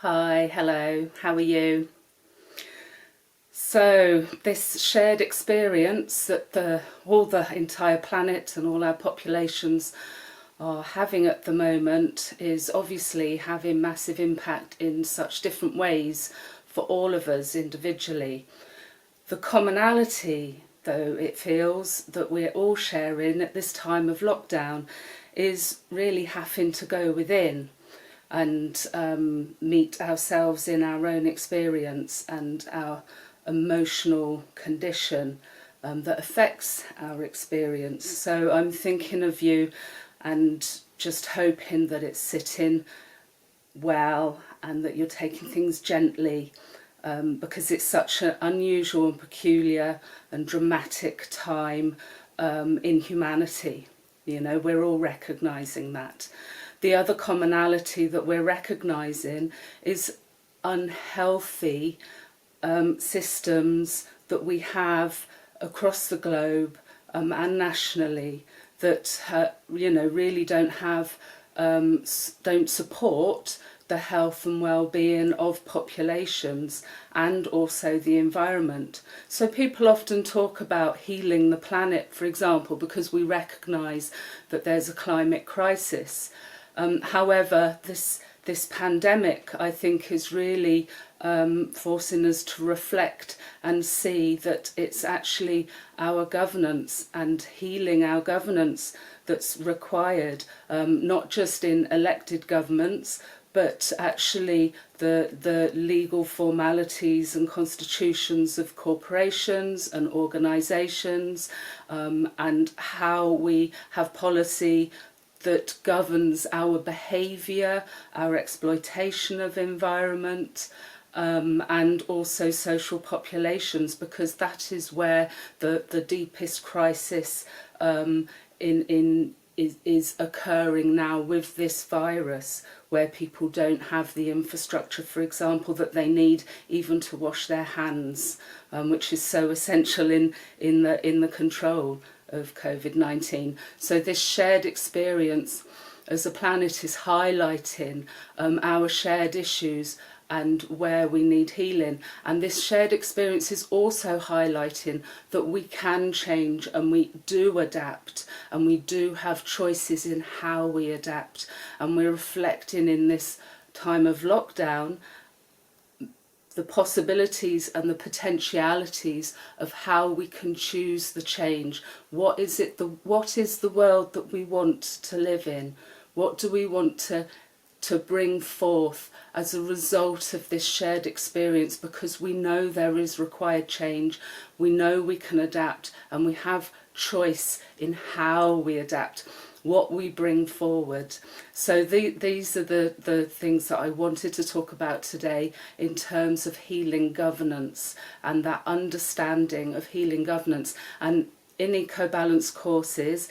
Hi, hello, how are you? So, this shared experience that all the entire planet and all our populations are having at the moment is obviously having massive impact in such different ways for all of us individually. The commonality, though, it feels that we're all sharing at this time of lockdown is really having to go within and meet ourselves in our own experience and our emotional condition that affects our experience. So I'm thinking of you and just hoping that it's sitting well and that you're taking things gently, because it's such an unusual and peculiar and dramatic time in humanity. You know, we're all recognising that. The other commonality that we're recognising is unhealthy systems that we have across the globe and nationally that really don't support the health and well-being of populations and also the environment. So people often talk about healing the planet, for example, because we recognise that there's a climate crisis. However, this pandemic, I think, is really forcing us to reflect and see that it's actually our governance and healing our governance that's required, not just in elected governments, but actually the legal formalities and constitutions of corporations and organisations, and how we have policy that governs our behaviour, our exploitation of environment, and also social populations, because that is where the deepest crisis is occurring now with this virus, where people don't have the infrastructure, for example, that they need even to wash their hands, which is so essential in the control of COVID-19. So this shared experience as a planet is highlighting our shared issues and where we need healing. And this shared experience is also highlighting that we can change and we do adapt and we do have choices in how we adapt. And we're reflecting in this time of lockdown the possibilities and the potentialities of how we can choose the change. What is the world that we want to live in? What do we want to bring forth as a result of this shared experience? Because we know there is required change, we know we can adapt, and we have choice in how we adapt, what we bring forward. So these are the things that I wanted to talk about today in terms of healing governance and that understanding of healing governance. And in Ecobalance Courses,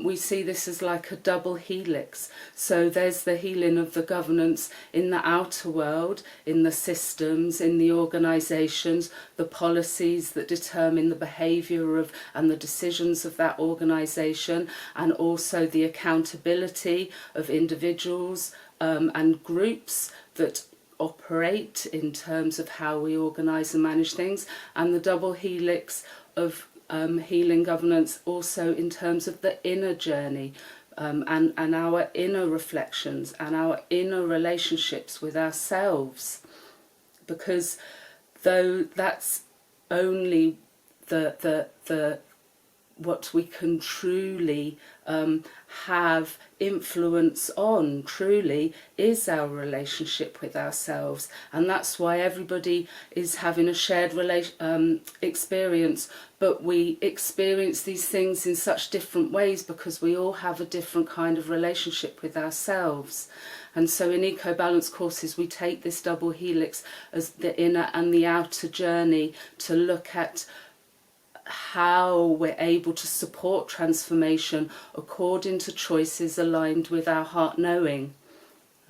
we see this as like a double helix. So there's the healing of the governance in the outer world, in the systems, in the organisations, the policies that determine the behaviour of and the decisions of that organisation, and also the accountability of individuals and groups that operate in terms of how we organise and manage things, and the double helix of healing governance also in terms of the inner journey, and our inner reflections and our inner relationships with ourselves, because though that's only the what we can truly have influence on, truly, is our relationship with ourselves. And that's why everybody is having a shared experience, but we experience these things in such different ways because we all have a different kind of relationship with ourselves. And so in Ecobalance Courses we take this double helix as the inner and the outer journey to look at how we're able to support transformation according to choices aligned with our heart knowing.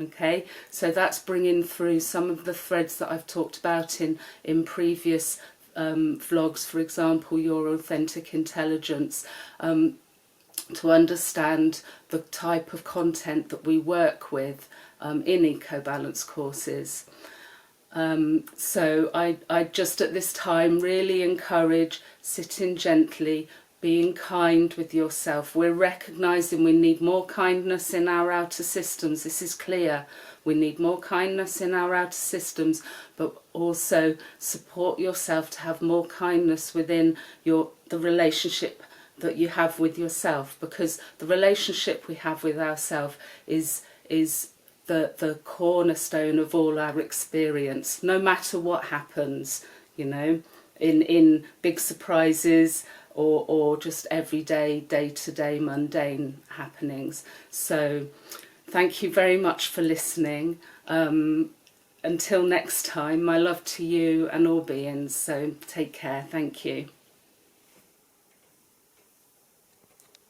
Okay, so that's bringing through some of the threads that I've talked about in previous vlogs, for example, your authentic intelligence, to understand the type of content that we work with in Ecobalance Courses. So I just at this time really encourage sitting gently, being kind with yourself. We're recognising we need more kindness in our outer systems. This is clear. We need more kindness in our outer systems, but also support yourself to have more kindness within the relationship that you have with yourself, because the relationship we have with ourselves is the cornerstone of all our experience, no matter what happens, you know, in big surprises or just everyday, day-to-day mundane happenings. So thank you very much for listening. Until next time, my love to you and all beings. So take care. Thank you.